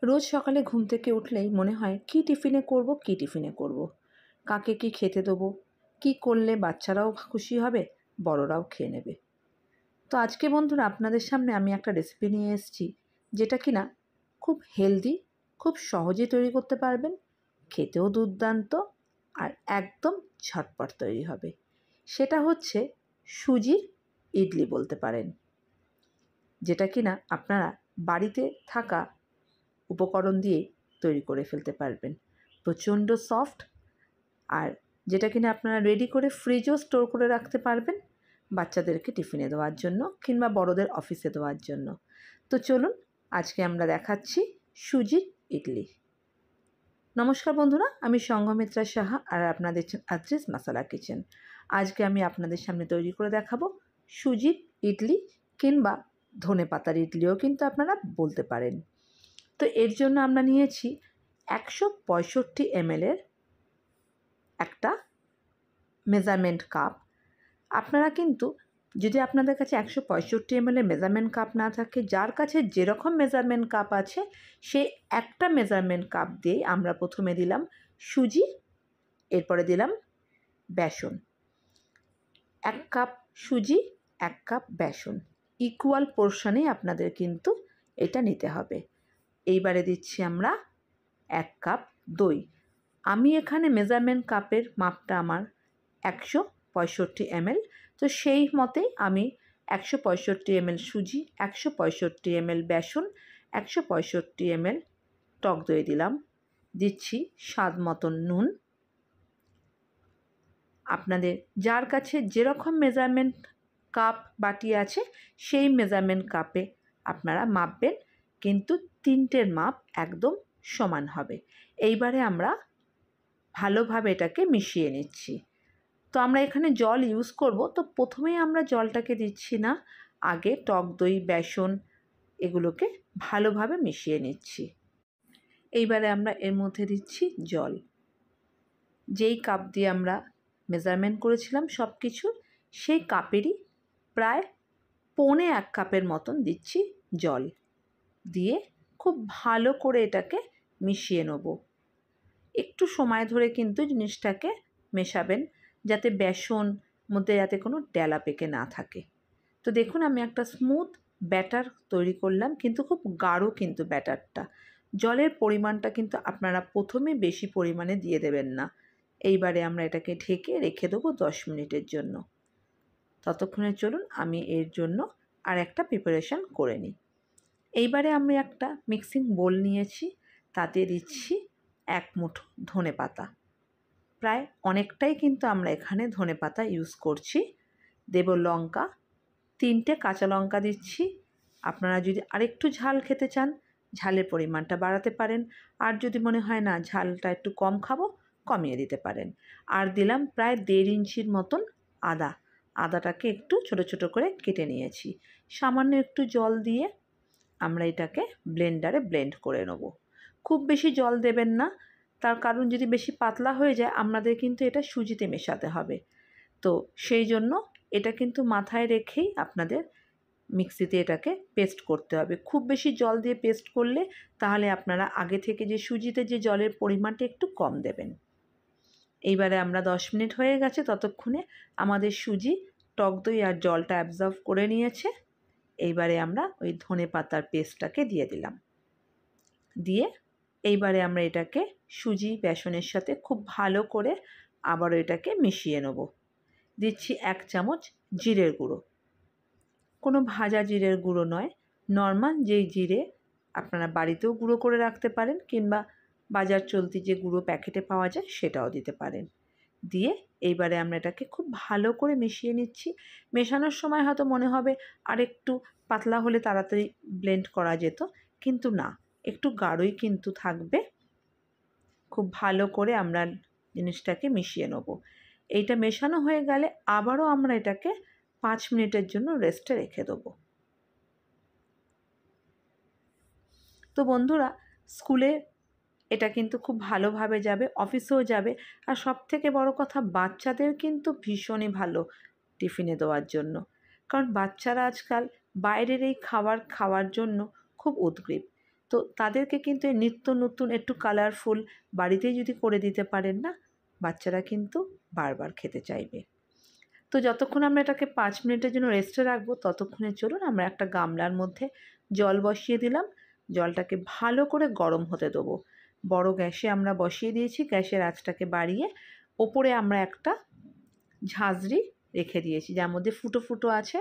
রোজ সকালে ঘুম থেকে উঠলেই মনে হয় কী টিফিনে করব। কাকে কী খেতে দেবো, কী করলে বাচ্চারাও খুশি হবে, বড়রাও খেয়ে নেবে। তো আজকে বন্ধুরা আপনাদের সামনে আমি একটা রেসিপি নিয়ে এসেছি, যেটা কিনা খুব হেলদি, খুব সহজে তৈরি করতে পারবেন, খেতেও দুর্দান্ত আর একদম ঝটপট তৈরি হবে। সেটা হচ্ছে সুজির ইডলি বলতে পারেন, যেটা কিনা আপনারা বাড়িতে থাকা উপকরণ দিয়ে তৈরি করে ফেলতে পারবেন। প্রচণ্ড সফট, আর যেটা কিনা আপনারা রেডি করে ফ্রিজেও স্টোর করে রাখতে পারবেন বাচ্চাদেরকে টিফিনে দেওয়ার জন্য কিংবা বড়দের অফিসে দেওয়ার জন্য। তো চলুন আজকে আমরা দেখাচ্ছি সুজির ইডলি। নমস্কার বন্ধুরা, আমি সংঘমিত্রা সাহা আর আপনারা দেখছেন আদ্রিস মশালা কিচেন। আজকে আমি আপনাদের সামনে তৈরি করে দেখাবো সুজির ইডলি, কিংবা ধনেপাতার ইডলিও কিন্তু আপনারা বলতে পারেন। তো এর জন্য আমরা নিয়েছি 165 ml একটা মেজারমেন্ট কাপ। আপনারা কিন্তু যদি আপনাদের কাছে 165 ml মেজারমেন্ট কাপ না থাকে, যার কাছে যেরকম মেজারমেন্ট কাপ আছে সেই একটা মেজারমেন্ট কাপ দিয়েই আমরা প্রথমে দিলাম সুজি, এরপরে দিলাম বেসন। 1 কাপ সুজি, 1 কাপ বেসন, ইকুয়াল পোর্শনেই আপনাদের কিন্তু এটা নিতে হবে। এইবারে দিচ্ছি আমরা 1 কাপ দই। আমি এখানে মেজারমেন্ট কাপের মাপটা আমার 165 ml, তো সেই মতেই আমি 165 ml সুজি, 165 ml বেসন, 165 ml টক দই দিলাম। দিচ্ছি স্বাদ মতন নুন। আপনাদের যার কাছে যেরকম মেজারমেন্ট কাপ বাটি আছে সেই মেজারমেন্ট কাপে আপনারা মাপবেন, কিন্তু তিনটের মাপ একদম সমান হবে। এইবারে আমরা ভালোভাবে এটাকে মিশিয়ে নিচ্ছি। তো আমরা এখানে জল ইউজ করব, তো প্রথমেই আমরা জলটাকে দিচ্ছি না, আগে টক দই, বেসন এগুলোকে ভালোভাবে মিশিয়ে নিচ্ছি। এইবারে আমরা এর মধ্যে দিচ্ছি জল। যেই কাপ দিয়ে আমরা মেজারমেন্ট করেছিলাম সব কিছু, সেই কাপেরই প্রায় 1.25 কাপের মতন দিচ্ছি জল। দিয়ে খুব ভালো করে এটাকে মিশিয়ে নেব। একটু সময় ধরে কিন্তু জিনিসটাকে মেশাবেন, যাতে বেসন মধ্যে যাতে কোনো ডেলা পেকে না থাকে। তো দেখুন আমি একটা স্মুথ ব্যাটার তৈরি করলাম, কিন্তু খুব গাঢ় কিন্তু ব্যাটারটা। জলের পরিমাণটা কিন্তু আপনারা প্রথমে বেশি পরিমাণে দিয়ে দেবেন না। এইবারে আমরা এটাকে ঢেকে রেখে দেবো 10 মিনিটের জন্য। ততক্ষণে চলুন আমি এর জন্য আর একটা প্রিপারেশান করে নিই। এইবারে আমি একটা মিক্সিং বোল নিয়েছি, তাতে দিচ্ছি 1 মুঠো ধনেপাতা। প্রায় অনেকটাই কিন্তু আমরা এখানে ধনেপাতা ইউজ করছি। দেব লঙ্কা, 3টে কাঁচা লঙ্কা দিচ্ছি। আপনারা যদি আরেকটু ঝাল খেতে চান, ঝালের পরিমাণটা বাড়াতে পারেন, আর যদি মনে হয় না ঝালটা একটু কম খাবো, কমিয়ে দিতে পারেন। আর দিলাম প্রায় 1.5 ইঞ্চির মতন আদা। আদাটাকে একটু ছোট ছোট করে কেটে নিয়েছি। সামান্য একটু জল দিয়ে আমরা এটাকে ব্লেন্ডারে ব্লেন্ড করে নেব। খুব বেশি জল দেবেন না, তার কারণ যদি বেশি পাতলা হয়ে যায় আমাদের কিন্তু এটা সুজিতে মেশাতে হবে। তো সেই জন্য এটা কিন্তু মাথায় রেখেই আপনাদের মিক্সিতে এটাকে পেস্ট করতে হবে। খুব বেশি জল দিয়ে পেস্ট করলে তাহলে আপনারা আগে থেকে যে সুজিতে যে জলের পরিমাণটা একটু কম দেবেন। এইবারে আমরা 10 মিনিট হয়ে গেছে, ততক্ষণে আমাদের সুজি টক দই আর জলটা অ্যাবজর্ব করে নিয়েছে। এইবারে আমরা ওই ধনেপাতার পেস্টটাকে দিয়ে দিলাম। দিয়ে এইবারে আমরা এটাকে সুজি বেসনের সাথে খুব ভালো করে আবারও এটাকে মিশিয়ে নেব। দিচ্ছি 1 চামচ জিরের গুঁড়ো। কোনো ভাজা জিরের গুঁড়ো নয়, নর্মাল যেই জিরে আপনারা বাড়িতেও গুঁড়ো করে রাখতে পারেন, কিংবা বাজার চলতি যে গুঁড়ো প্যাকেটে পাওয়া যায় সেটাও দিতে পারেন। দিয়ে এইবারে আমরা এটাকে খুব ভালো করে মিশিয়ে নিচ্ছি। মেশানোর সময় হয়তো মনে হবে আর একটু পাতলা হলে তাড়াতাড়ি ব্লেন্ড করা যেত, কিন্তু না, একটু গাঢ়ই কিন্তু থাকবে। খুব ভালো করে আমরা জিনিসটাকে মিশিয়ে নেব। এইটা মেশানো হয়ে গেলে আবারও আমরা এটাকে 5 মিনিটের জন্য রেস্টে রেখে দেবো। তো বন্ধুরা, স্কুলে এটা কিন্তু খুব ভালোভাবে যাবে, অফিসেও যাবে, আর সবথেকে বড় কথা বাচ্চাদের কিন্তু ভীষণই ভালো টিফিনে দেওয়ার জন্য। কারণ বাচ্চারা আজকাল বাইরের এই খাবার খাওয়ার জন্য খুব উদগ্রীব। তো তো তাদেরকে কিন্তু এই নিত্য নতুন একটু কালারফুল বাড়িতেই যদি করে দিতে পারেন না, বাচ্চারা কিন্তু বারবার খেতে চাইবে। তো যতক্ষণ আমরা এটাকে 5 মিনিটের জন্য রেস্টে রাখবো, ততক্ষণে চলুন আমরা একটা গামলার মধ্যে জল বসিয়ে দিলাম। জলটাকে ভালো করে গরম হতে দেবো। বড় গ্যাসে আমরা বসিয়ে দিয়েছি, গ্যাসের আঁচটাকে বাড়িয়ে ওপরে আমরা একটা ঝাঁঝরি রেখে দিয়েছি, যার মধ্যে ফুটো ফুটো আছে,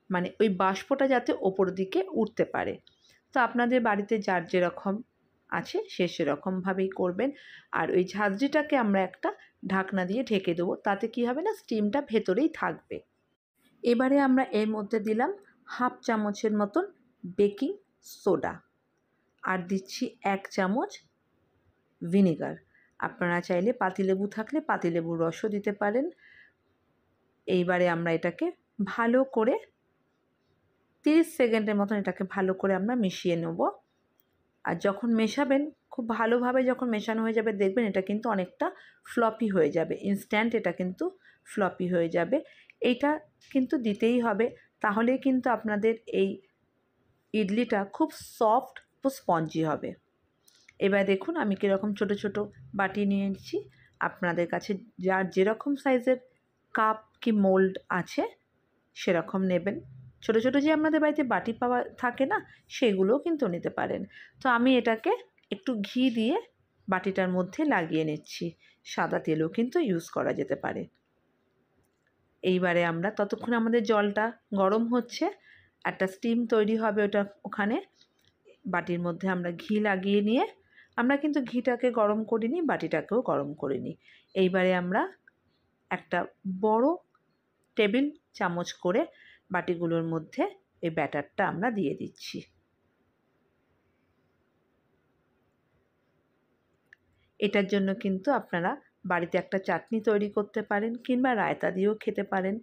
মানে ওই বাষ্পটা যাতে ওপর দিকে উঠতে পারে। তো আপনাদের বাড়িতে যার যেরকম আছে সে সেরকমভাবেই করবেন। আর ওই ঝাঁঝরিটাকে আমরা একটা ঢাকনা দিয়ে ঢেকে দেবো, তাতে কি হবে না, স্টিমটা ভেতরেই থাকবে। এবারে আমরা এর মধ্যে দিলাম 1/2 চামচের মতন বেকিং সোডা, আর দিচ্ছি 1 চামচ ভিনেগার। আপনারা চাইলে পাতিলেবু থাকলে পাতিলেবুর রসও দিতে পারেন। এইবারে আমরা এটাকে ভালো করে 30 সেকেন্ডের মতন এটাকে ভালো করে আমরা মিশিয়ে নেব। আর যখন মেশাবেন, খুব ভালোভাবে যখন মেশানো হয়ে যাবে, দেখবেন এটা কিন্তু অনেকটা ফ্লপি হয়ে যাবে, ইনস্ট্যান্ট এটা কিন্তু ফ্লপি হয়ে যাবে। এইটা কিন্তু দিতেই হবে, তাহলেই কিন্তু আপনাদের এই ইডলিটা খুব সফট ও স্পঞ্জি হবে। এবার দেখুন আমি কীরকম ছোট ছোট বাটি নিয়ে নিচ্ছি। আপনাদের কাছে যার যেরকম সাইজের কাপ কি মোল্ড আছে সেরকম নেবেন। ছোট ছোট যে আপনাদের বাড়িতে বাটি পাওয়া থাকে না, সেগুলোও কিন্তু নিতে পারেন। তো আমি এটাকে একটু ঘি দিয়ে বাটিটার মধ্যে লাগিয়ে নিচ্ছি। সাদা তেলও কিন্তু ইউজ করা যেতে পারে। এইবারে আমরা ততক্ষণ আমাদের জলটা গরম হচ্ছে, একটা স্টিম তৈরি হবে ওটা ওখানে। বাটির মধ্যে আমরা ঘি লাগিয়ে নিয়ে, আমরা কিন্তু ঘিটাকে গরম করিনি, বাটিটাকেও গরম করিনি। এইবারে আমরা একটা বড় টেবিল চামচ করে বাটিগুলোর মধ্যে এই ব্যাটারটা আমরা দিয়ে দিচ্ছি। এটার জন্য কিন্তু আপনারা বাড়িতে একটা চাটনি তৈরি করতে পারেন, কিংবা রায়তা দিয়েও খেতে পারেন।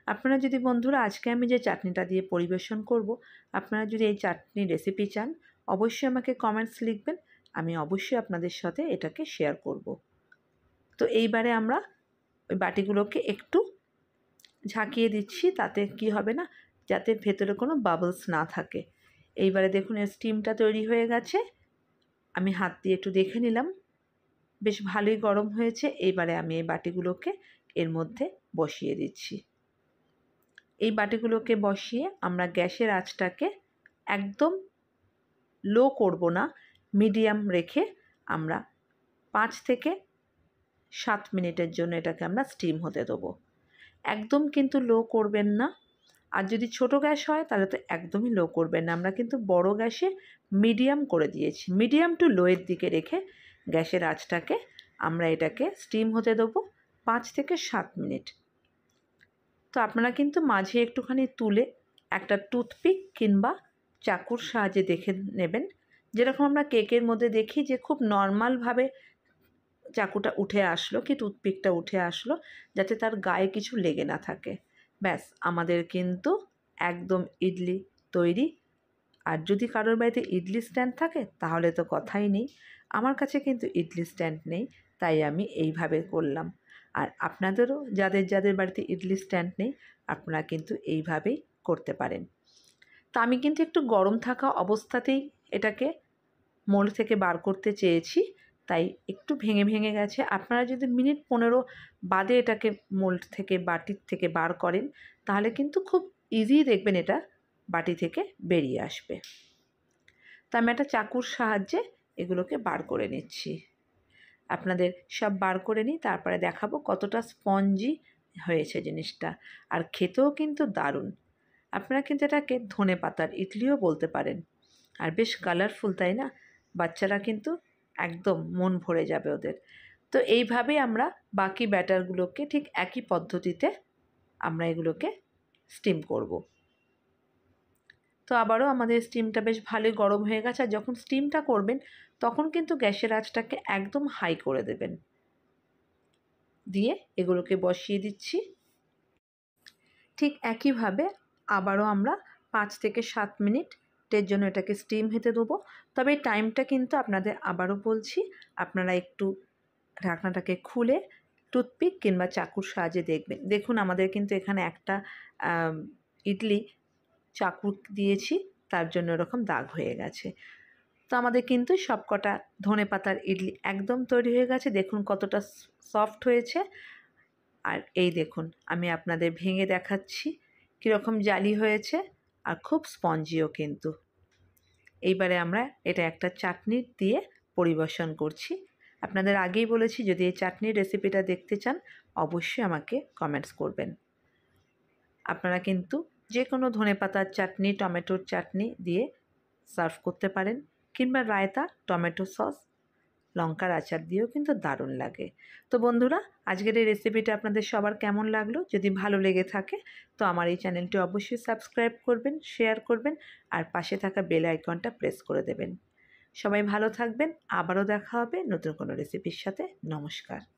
আপনারা যদি বন্ধুরা, আজকে আমি যে চাটনিটা দিয়ে পরিবেশন করব, আপনারা যদি এই চাটনির রেসিপি চান, অবশ্যই আমাকে কমেন্টস লিখবেন। আমি অবশ্যই আপনাদের সাথে এটাকে শেয়ার করব। তো এইবারে আমরা ওই বাটিগুলোকে একটু ঝাঁকিয়ে দিচ্ছি, তাতে কি হবে না, যাতে ভেতরে কোনো বাবলস না থাকে। এইবারে দেখুন এর স্টিমটা তৈরি হয়ে গেছে। আমি হাত দিয়ে একটু দেখে নিলাম, বেশ ভালোই গরম হয়েছে। এইবারে আমি এই বাটিগুলোকে এর মধ্যে বসিয়ে দিচ্ছি। এই বাটিগুলোকে বসিয়ে আমরা গ্যাসের আঁচটাকে একদম লো করব না, মিডিয়াম রেখে আমরা 5 থেকে 7 মিনিটের জন্য এটাকে আমরা স্টিম হতে দেবো। একদম কিন্তু লো করবেন না। আর যদি ছোট গ্যাস হয় তাহলে তো একদমই লো করবেন না। আমরা কিন্তু বড় গ্যাসে মিডিয়াম করে দিয়েছি, মিডিয়াম টু লোয়ের দিকে রেখে গ্যাসের আঁচটাকে আমরা এটাকে স্টিম হতে দেবো 5 থেকে 7 মিনিট। তো আপনারা কিন্তু মাঝে একটুখানি তুলে একটা টুথপিক কিংবা চাকুর সাহায্যে দেখে নেবেন। যেরকম আমরা কেকের মধ্যে দেখি যে খুব নর্মালভাবে চাকুটা উঠে আসলো কি টুথপিকটা উঠে আসলো, যাতে তার গায়ে কিছু লেগে না থাকে। ব্যাস, আমাদের কিন্তু একদম ইডলি তৈরি। আর যদি কারোর বাড়িতে ইডলি স্ট্যান্ড থাকে তাহলে তো কথাই নেই। আমার কাছে কিন্তু ইডলি স্ট্যান্ড নেই, তাই আমি এইভাবে করলাম। আর আপনাদেরও যাদের যাদের বাড়িতে ইডলি স্ট্যান্ড নেই, আপনারা কিন্তু এইভাবেই করতে পারেন। তা আমি কিন্তু একটু গরম থাকা অবস্থাতেই এটাকে মোল্ড থেকে বার করতে চেয়েছি, তাই একটু ভেঙে ভেঙে গেছে। আপনারা যদি মিনিট 15 বাদে এটাকে মোল্ড থেকে বাটির থেকে বার করেন, তাহলে কিন্তু খুব ইজি দেখবেন এটা বাটি থেকে বেরিয়ে আসবে। তা আমি একটা চাকুর সাহায্যে এগুলোকে বার করে নিচ্ছি। আপনাদের সব বার করে নিই, তারপরে দেখাবো কতটা স্পঞ্জি হয়েছে জিনিসটা। আর খেতেও কিন্তু দারুণ। আপনারা কিন্তু এটাকে ধনেপাতার ইডলিও বলতে পারেন। আর বেশ কালারফুল, তাই না? বাচ্চারা কিন্তু একদম মন ভরে যাবে ওদের। তো এইভাবেই আমরা বাকি ব্যাটারগুলোকে ঠিক একই পদ্ধতিতে আমরা এগুলোকে স্টিম করব। তো আবারও আমাদের স্টিমটা বেশ ভালোই গরম হয়ে গেছে। আর যখন স্টিমটা করবেন তখন কিন্তু গ্যাসের আঁচটাকে একদম হাই করে দেবেন। দিয়ে এগুলোকে বসিয়ে দিচ্ছি। ঠিক একইভাবে আবারও আমরা 5 থেকে 7 মিনিটের জন্য এটাকে স্টিম হতে দেবো। তবে এই টাইমটা কিন্তু আপনাদের আবারও বলছি, আপনারা একটু ঢাকনাটাকে খুলে টুথপিক কিংবা চাকুর সাহায্যে দেখবেন। দেখুন আমাদের কিন্তু এখানে একটা ইডলি চাকু দিয়েছি, তার জন্য এরকম দাগ হয়ে গেছে। তো আমাদের কিন্তু সবকটা ধনেপাতার ইডলি একদম তৈরি হয়ে গেছে। দেখুন কতটা সফট হয়েছে। আর এই দেখুন আমি আপনাদের ভেঙে দেখাচ্ছি কীরকম জালি হয়েছে, আর খুব স্পঞ্জিও কিন্তু। এইবারে আমরা এটা একটা চাটনি দিয়ে পরিবেশন করছি। আপনাদের আগেই বলেছি, যদি এই চাটনির রেসিপিটা দেখতে চান অবশ্যই আমাকে কমেন্টস করবেন। আপনারা কিন্তু যে কোনো ধনেপাতার চাটনি, টমেটোর চাটনি দিয়ে সার্ভ করতে পারেন, কিংবা রায়তা, টমেটো সস, লঙ্কার আচার দিয়েও কিন্তু দারুণ লাগে। তো বন্ধুরা, আজকের এই রেসিপিটা আপনাদের সবার কেমন লাগলো? যদি ভালো লেগে থাকে তো আমার এই চ্যানেলটি অবশ্যই সাবস্ক্রাইব করবেন, শেয়ার করবেন, আর পাশে থাকা বেল আইকনটা প্রেস করে দেবেন। সবাই ভালো থাকবেন। আবারও দেখা হবে নতুন কোনো রেসিপির সাথে। নমস্কার।